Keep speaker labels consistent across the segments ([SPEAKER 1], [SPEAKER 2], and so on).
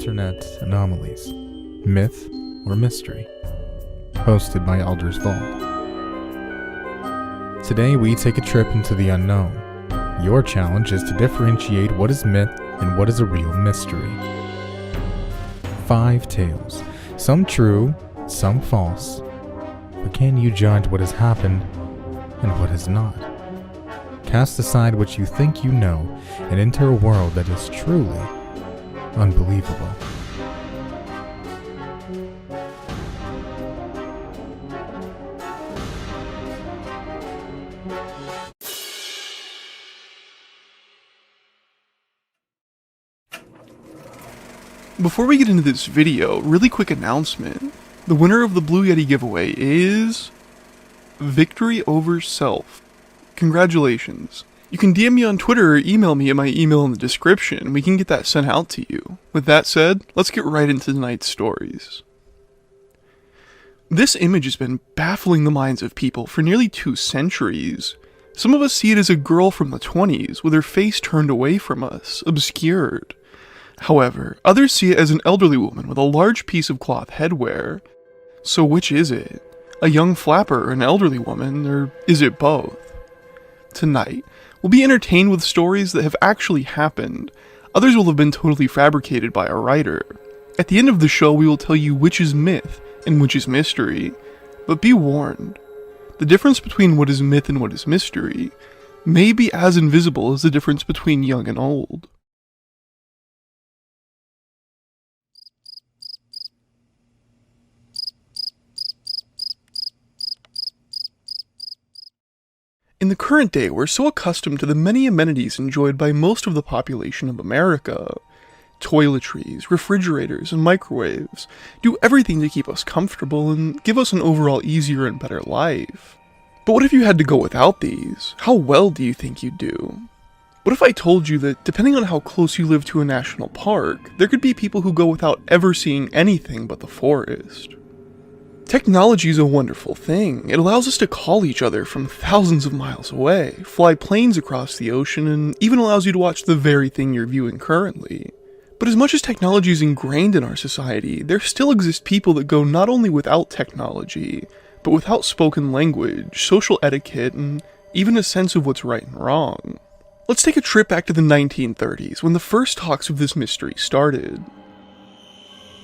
[SPEAKER 1] Internet Anomalies, Myth or Mystery, hosted by Alder's Vault. Today we take a trip into the unknown. Your challenge is to differentiate what is myth and what is a real mystery. 5 tales, some true, some false. But can you judge what has happened and what has not? Cast aside what you think you know and enter a world that is truly unbelievable.
[SPEAKER 2] Before we get into this video, really quick announcement. The winner of the Blue Yeti giveaway is Victory Over Self. Congratulations. You can DM me on Twitter or email me at my email in the description. We can get that sent out to you. With that said, let's get right into tonight's stories. This image has been baffling the minds of people for nearly 2 centuries. Some of us see it as a girl from the 20s with her face turned away from us, obscured. However, others see it as an elderly woman with a large piece of cloth headwear. So which is it? A young flapper or an elderly woman, or is it both? Tonight, we'll be entertained with stories that have actually happened. Others will have been totally fabricated by a writer. At the end of the show, we will tell you which is myth and which is mystery. But be warned, the difference between what is myth and what is mystery may be as invisible as the difference between young and old. In the current day, we're so accustomed to the many amenities enjoyed by most of the population of America. Toiletries, refrigerators, and microwaves do everything to keep us comfortable and give us an overall easier and better life. But what if you had to go without these? How well do you think you'd do? What if I told you that, depending on how close you live to a national park, there could be people who go without ever seeing anything but the forest? Technology is a wonderful thing. It allows us to call each other from thousands of miles away, fly planes across the ocean, and even allows you to watch the very thing you're viewing currently. But as much as technology is ingrained in our society, there still exist people that go not only without technology, but without spoken language, social etiquette, and even a sense of what's right and wrong. Let's take a trip back to the 1930s, when the first talks of this mystery started.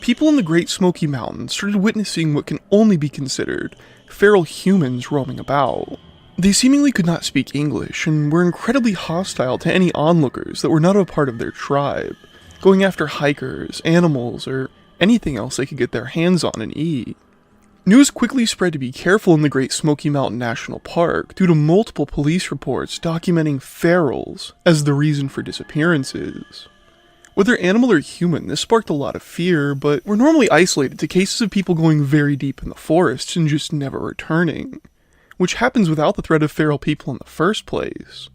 [SPEAKER 2] People in the Great Smoky Mountains started witnessing what can only be considered feral humans roaming about. They seemingly could not speak English and were incredibly hostile to any onlookers that were not a part of their tribe, going after hikers, animals, or anything else they could get their hands on and eat. News quickly spread to be careful in the Great Smoky Mountain National Park due to multiple police reports documenting ferals as the reason for disappearances. Whether animal or human, this sparked a lot of fear, but we're normally isolated to cases of people going very deep in the forests and just never returning, which happens without the threat of feral people in the first place.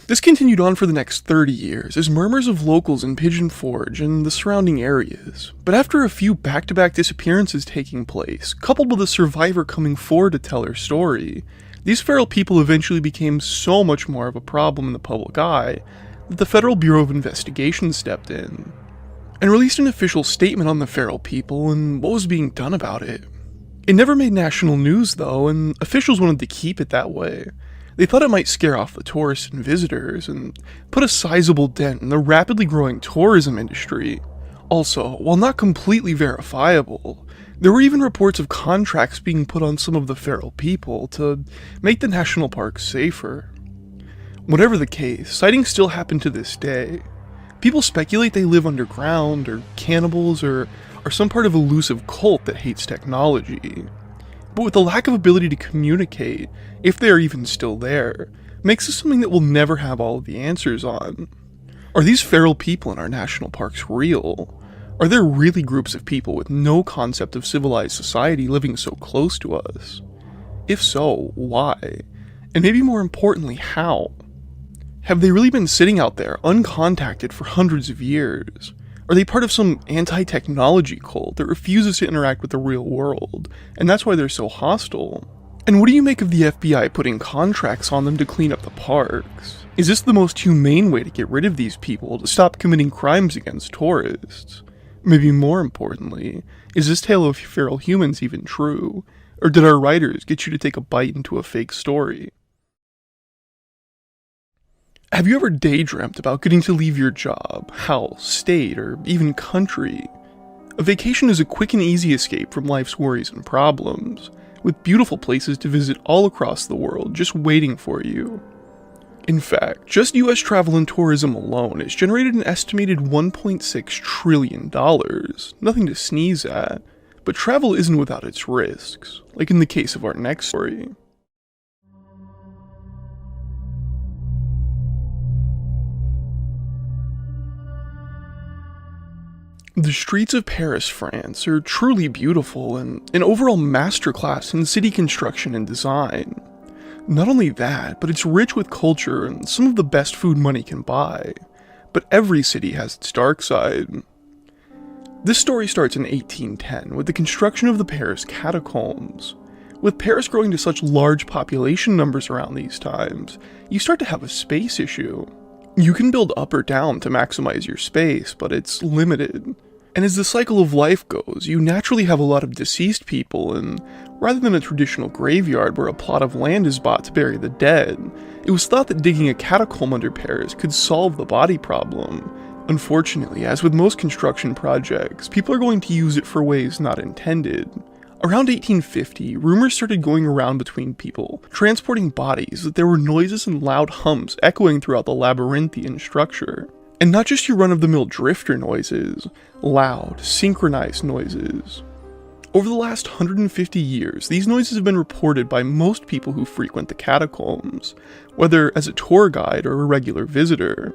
[SPEAKER 2] This continued on for the next 30 years as murmurs of locals in Pigeon Forge and the surrounding areas, but after a few back-to-back disappearances taking place, coupled with a survivor coming forward to tell her story, these feral people eventually became so much more of a problem in the public eye that the Federal Bureau of Investigation stepped in and released an official statement on the feral people and what was being done about it. It never made national news though, and officials wanted to keep it that way. They thought it might scare off the tourists and visitors and put a sizable dent in the rapidly growing tourism industry. Also, while not completely verifiable, there were even reports of contracts being put on some of the feral people to make the national park safer. Whatever the case, sightings still happen to this day. People speculate they live underground, or cannibals, or are some part of an elusive cult that hates technology. But with the lack of ability to communicate, if they are even still there, makes this something that we'll never have all of the answers on. Are these feral people in our national parks real? Are there really groups of people with no concept of civilized society living so close to us? If so, why? And maybe more importantly, how? Have they really been sitting out there, uncontacted for hundreds of years? Are they part of some anti-technology cult that refuses to interact with the real world, and that's why they're so hostile? And what do you make of the FBI putting contracts on them to clean up the parks? Is this the most humane way to get rid of these people, to stop committing crimes against tourists? Maybe more importantly, is this tale of feral humans even true? Or did our writers get you to take a bite into a fake story? Have you ever daydreamt about getting to leave your job, house, state, or even country? A vacation is a quick and easy escape from life's worries and problems, with beautiful places to visit all across the world just waiting for you. In fact, just US travel and tourism alone has generated an estimated $1.6 trillion. Nothing to sneeze at, but travel isn't without its risks, like in the case of our next story. The streets of Paris, France are truly beautiful and an overall masterclass in city construction and design. Not only that, but it's rich with culture and some of the best food money can buy. But every city has its dark side. This story starts in 1810 with the construction of the Paris Catacombs. With Paris growing to such large population numbers around these times, you start to have a space issue. You can build up or down to maximize your space, but it's limited. And as the cycle of life goes, you naturally have a lot of deceased people, and rather than a traditional graveyard where a plot of land is bought to bury the dead, it was thought that digging a catacomb under Paris could solve the body problem. Unfortunately, as with most construction projects, people are going to use it for ways not intended. Around 1850, rumors started going around between people, transporting bodies, that there were noises and loud hums echoing throughout the labyrinthian structure. And not just your run-of-the-mill drifter noises, loud, synchronized noises. Over the last 150 years, these noises have been reported by most people who frequent the catacombs, whether as a tour guide or a regular visitor.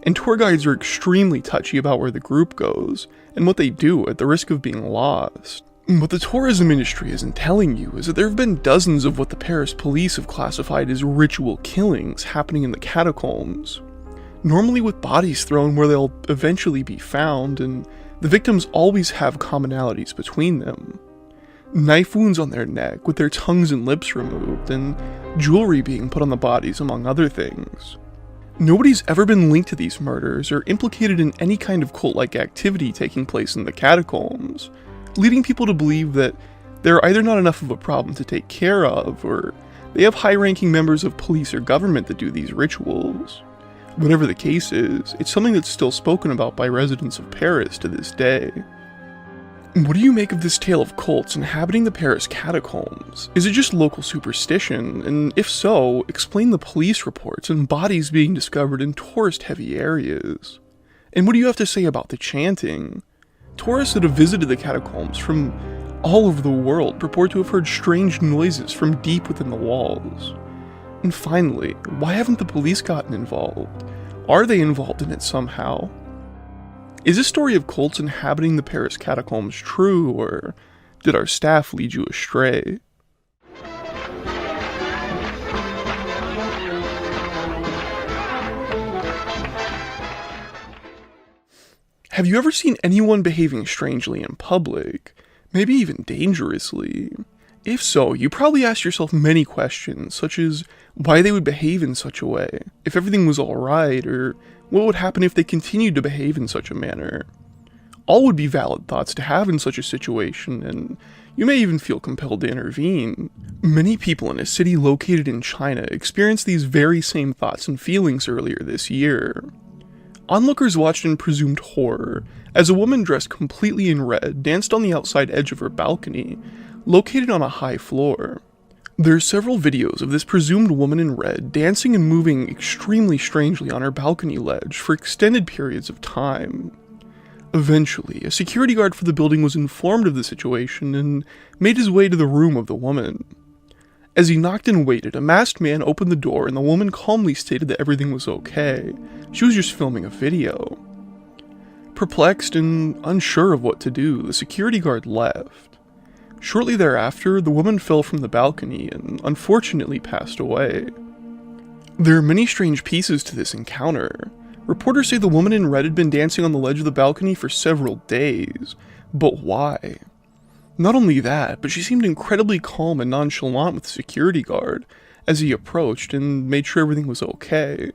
[SPEAKER 2] And tour guides are extremely touchy about where the group goes, and what they do at the risk of being lost. What the tourism industry isn't telling you is that there have been dozens of what the Paris police have classified as ritual killings happening in the catacombs. Normally with bodies thrown where they'll eventually be found, and the victims always have commonalities between them. Knife wounds on their neck with their tongues and lips removed, and jewelry being put on the bodies, among other things. Nobody's ever been linked to these murders or implicated in any kind of cult-like activity taking place in the catacombs, leading people to believe that they're either not enough of a problem to take care of, or they have high-ranking members of police or government that do these rituals. Whatever the case is, it's something that's still spoken about by residents of Paris to this day. What do you make of this tale of cults inhabiting the Paris catacombs? Is it just local superstition? And if so, explain the police reports and bodies being discovered in tourist-heavy areas. And what do you have to say about the chanting? Tourists that have visited the catacombs from all over the world purport to have heard strange noises from deep within the walls. And finally, why haven't the police gotten involved? Are they involved in it somehow? Is this story of cults inhabiting the Paris catacombs true, or did our staff lead you astray? Have you ever seen anyone behaving strangely in public? Maybe even dangerously? If so, you probably asked yourself many questions, such as why they would behave in such a way, if everything was alright, or what would happen if they continued to behave in such a manner. All would be valid thoughts to have in such a situation, and you may even feel compelled to intervene. Many people in a city located in China experienced these very same thoughts and feelings earlier this year. Onlookers watched in presumed horror as a woman dressed completely in red danced on the outside edge of her balcony, located on a high floor. There are several videos of this presumed woman in red dancing and moving extremely strangely on her balcony ledge for extended periods of time. Eventually, a security guard for the building was informed of the situation and made his way to the room of the woman. As he knocked and waited, a masked man opened the door and the woman calmly stated that everything was okay. She was just filming a video. Perplexed and unsure of what to do, the security guard left. Shortly thereafter, the woman fell from the balcony and unfortunately passed away. There are many strange pieces to this encounter. Reporters say the woman in red had been dancing on the ledge of the balcony for several days, but why? Not only that, but she seemed incredibly calm and nonchalant with the security guard as he approached and made sure everything was okay.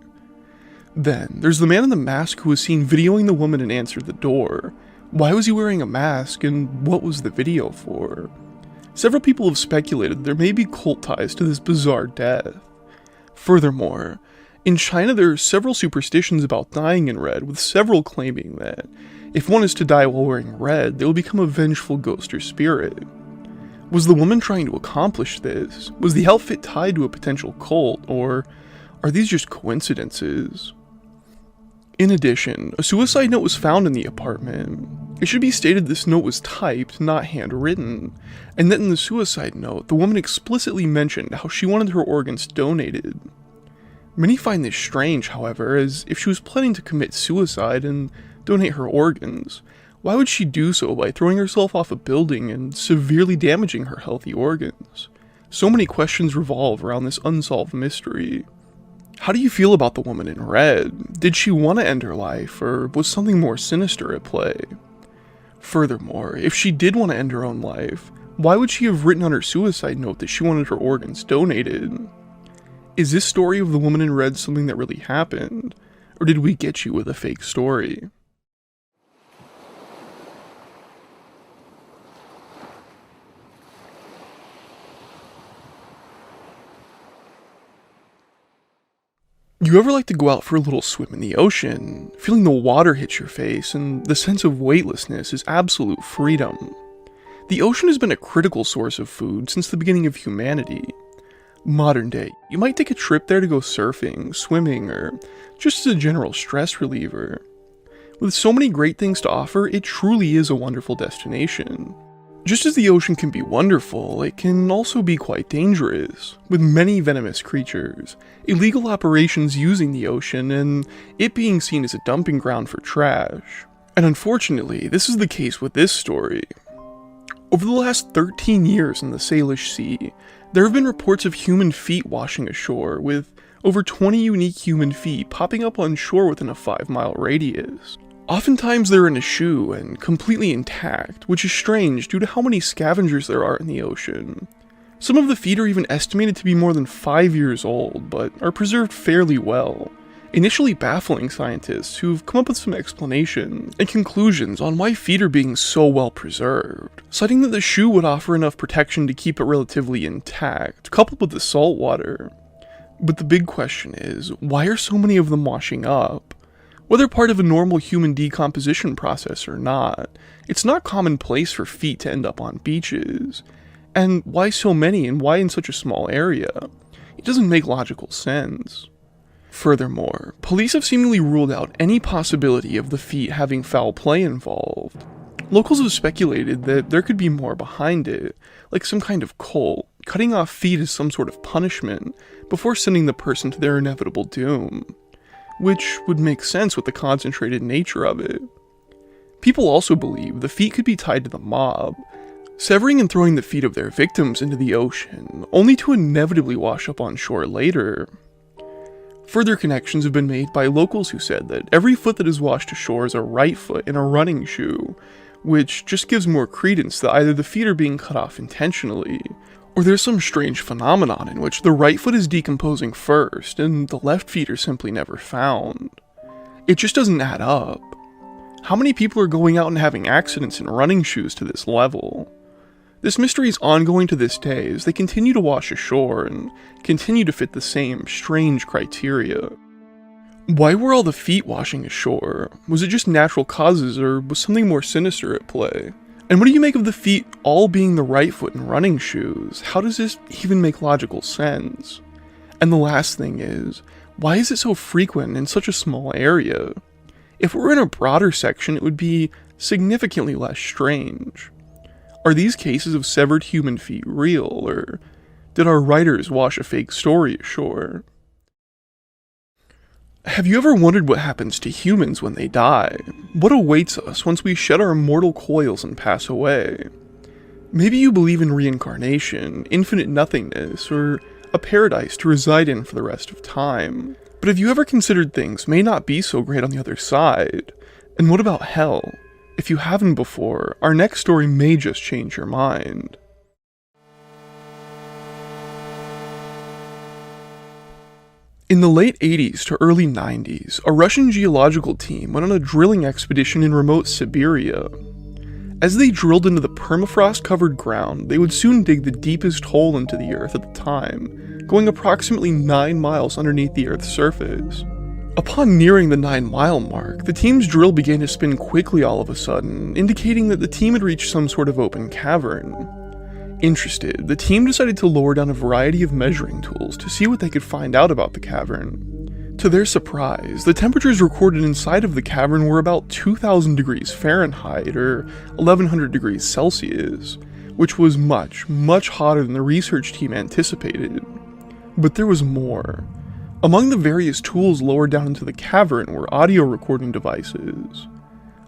[SPEAKER 2] Then, there's the man in the mask who was seen videoing the woman and answered the door. Why was he wearing a mask, and what was the video for? Several people have speculated there may be cult ties to this bizarre death. Furthermore, in China there are several superstitions about dying in red, with several claiming that if one is to die while wearing red, they will become a vengeful ghost or spirit. Was the woman trying to accomplish this? Was the outfit tied to a potential cult, or are these just coincidences? In addition, a suicide note was found in the apartment. It should be stated this note was typed, not handwritten, and that in the suicide note, the woman explicitly mentioned how she wanted her organs donated. Many find this strange, however, as if she was planning to commit suicide and donate her organs, why would she do so by throwing herself off a building and severely damaging her healthy organs? So many questions revolve around this unsolved mystery. How do you feel about the woman in red? Did she want to end her life, or was something more sinister at play? Furthermore, if she did want to end her own life, why would she have written on her suicide note that she wanted her organs donated? Is this story of the woman in red something that really happened, or did we get you with a fake story? You ever like to go out for a little swim in the ocean, feeling the water hit your face, and the sense of weightlessness is absolute freedom? The ocean has been a critical source of food since the beginning of humanity. Modern day, you might take a trip there to go surfing, swimming, or just as a general stress reliever. With so many great things to offer, it truly is a wonderful destination. Just as the ocean can be wonderful, it can also be quite dangerous, with many venomous creatures, illegal operations using the ocean, and it being seen as a dumping ground for trash. And unfortunately, this is the case with this story. Over the last 13 years in the Salish Sea, there have been reports of human feet washing ashore, with over 20 unique human feet popping up on shore within a 5-mile radius. Oftentimes they're in a shoe and completely intact, which is strange due to how many scavengers there are in the ocean. Some of the feet are even estimated to be more than 5 years old, but are preserved fairly well, initially baffling scientists who've come up with some explanations and conclusions on why feet are being so well preserved, citing that the shoe would offer enough protection to keep it relatively intact, coupled with the salt water. But the big question is, why are so many of them washing up? Whether part of a normal human decomposition process or not, it's not commonplace for feet to end up on beaches. And why so many, and why in such a small area? It doesn't make logical sense. Furthermore, police have seemingly ruled out any possibility of the feet having foul play involved. Locals have speculated that there could be more behind it, like some kind of cult, cutting off feet as some sort of punishment before sending the person to their inevitable doom. Which would make sense with the concentrated nature of it. People also believe the feet could be tied to the mob, severing and throwing the feet of their victims into the ocean, only to inevitably wash up on shore later. Further connections have been made by locals who said that every foot that is washed ashore is a right foot in a running shoe, which just gives more credence that either the feet are being cut off intentionally, or there's some strange phenomenon in which the right foot is decomposing first, and the left feet are simply never found. It just doesn't add up. How many people are going out and having accidents in running shoes to this level? This mystery is ongoing to this day as they continue to wash ashore and continue to fit the same strange criteria. Why were all the feet washing ashore? Was it just natural causes, or was something more sinister at play? And what do you make of the feet all being the right foot in running shoes? How does this even make logical sense? And the last thing is, why is it so frequent in such a small area? If it were in a broader section, it would be significantly less strange. Are these cases of severed human feet real, or did our writers wash a fake story ashore? Have you ever wondered what happens to humans when they die? What awaits us once we shed our mortal coils and pass away? Maybe you believe in reincarnation, infinite nothingness, or a paradise to reside in for the rest of time. But have you ever considered things may not be so great on the other side? And what about hell? If you haven't before, our next story may just change your mind. In the late 80s to early 90s, a Russian geological team went on a drilling expedition in remote Siberia. As they drilled into the permafrost-covered ground, they would soon dig the deepest hole into the Earth at the time, going approximately 9 miles underneath the Earth's surface. Upon nearing the 9-mile mark, the team's drill began to spin quickly all of a sudden, indicating that the team had reached some sort of open cavern. Interested, the team decided to lower down a variety of measuring tools to see what they could find out about the cavern. To their surprise, the temperatures recorded inside of the cavern were about 2,000 degrees Fahrenheit or 1,100 degrees Celsius, which was much, much hotter than the research team anticipated. But there was more. Among the various tools lowered down into the cavern were audio recording devices.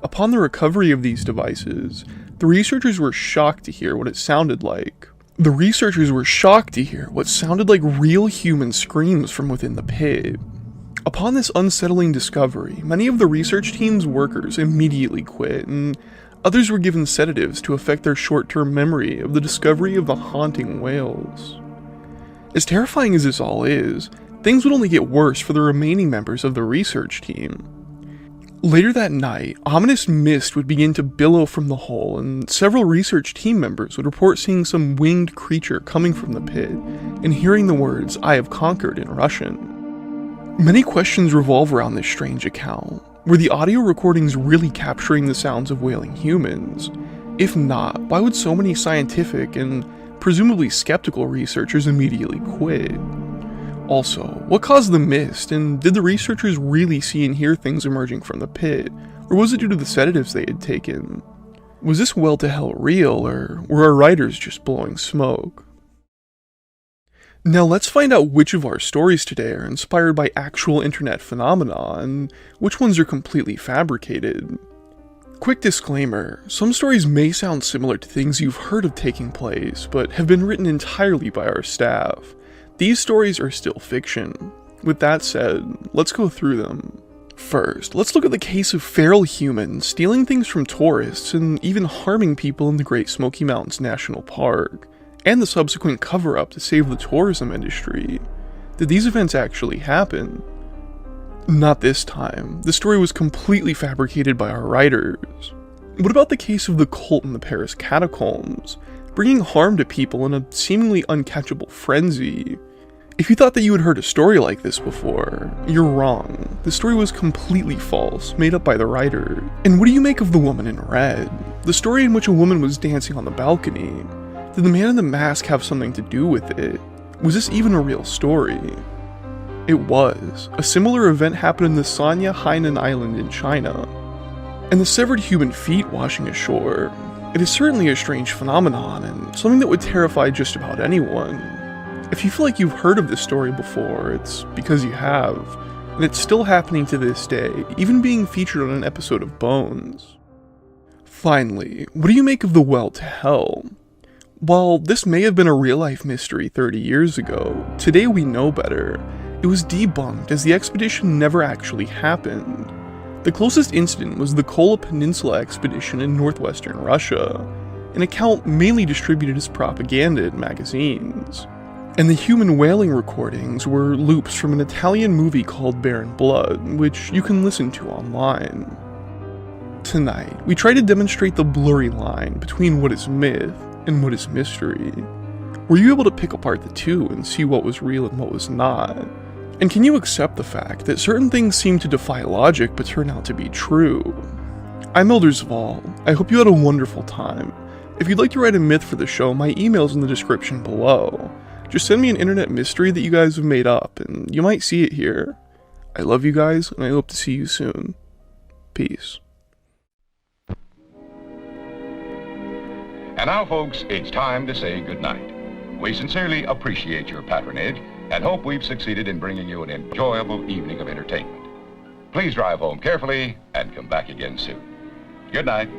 [SPEAKER 2] Upon the recovery of these devices, the researchers were shocked to hear what it sounded like. The researchers were shocked to hear what sounded like real human screams from within the pit. Upon this unsettling discovery, many of the research team's workers immediately quit, and others were given sedatives to affect their short-term memory of the discovery of the haunting wails. As terrifying as this all is, things would only get worse for the remaining members of the research team. Later that night, ominous mist would begin to billow from the hole, and several research team members would report seeing some winged creature coming from the pit, and hearing the words, "I have conquered" in Russian. Many questions revolve around this strange account. Were the audio recordings really capturing the sounds of wailing humans? If not, why would so many scientific and presumably skeptical researchers immediately quit? Also, what caused the mist, and did the researchers really see and hear things emerging from the pit, or was it due to the sedatives they had taken? Was this well to hell real, or were our writers just blowing smoke? Now let's find out which of our stories today are inspired by actual internet phenomena, and which ones are completely fabricated. Quick disclaimer, some stories may sound similar to things you've heard of taking place, but have been written entirely by our staff. These stories are still fiction. With that said, let's go through them. First, let's look at the case of feral humans stealing things from tourists and even harming people in the Great Smoky Mountains National Park, and the subsequent cover-up to save the tourism industry. Did these events actually happen? Not this time. The story was completely fabricated by our writers. What about the case of the cult in the Paris catacombs, bringing harm to people in a seemingly uncatchable frenzy? If you thought that you had heard a story like this before, you're wrong. The story was completely false, made up by the writer. And what do you make of the woman in red? The story in which a woman was dancing on the balcony. Did the man in the mask have something to do with it? Was this even a real story? It was. A similar event happened in the Sanya Hainan Island in China. And the severed human feet washing ashore. It is certainly a strange phenomenon, and something that would terrify just about anyone. If you feel like you've heard of this story before, it's because you have, and it's still happening to this day, even being featured on an episode of Bones. Finally, what do you make of the well to hell? While this may have been a real-life mystery 30 years ago, today we know better. It was debunked as the expedition never actually happened. The closest incident was the Kola Peninsula expedition in northwestern Russia, an account mainly distributed as propaganda in magazines. And the human wailing recordings were loops from an Italian movie called Barren Blood, which you can listen to online. Tonight, we try to demonstrate the blurry line between what is myth and what is mystery. Were you able to pick apart the two and see what was real and what was not? And can you accept the fact that certain things seem to defy logic but turn out to be true? I'm Elders Vol. I hope you had a wonderful time. If you'd like to write a myth for the show, my email's in the description below. Just send me an internet mystery that you guys have made up, and you might see it here. I love you guys, and I hope to see you soon. Peace.
[SPEAKER 3] And now, folks, it's time to say goodnight. We sincerely appreciate your patronage and hope we've succeeded in bringing you an enjoyable evening of entertainment. Please drive home carefully and come back again soon. Good night.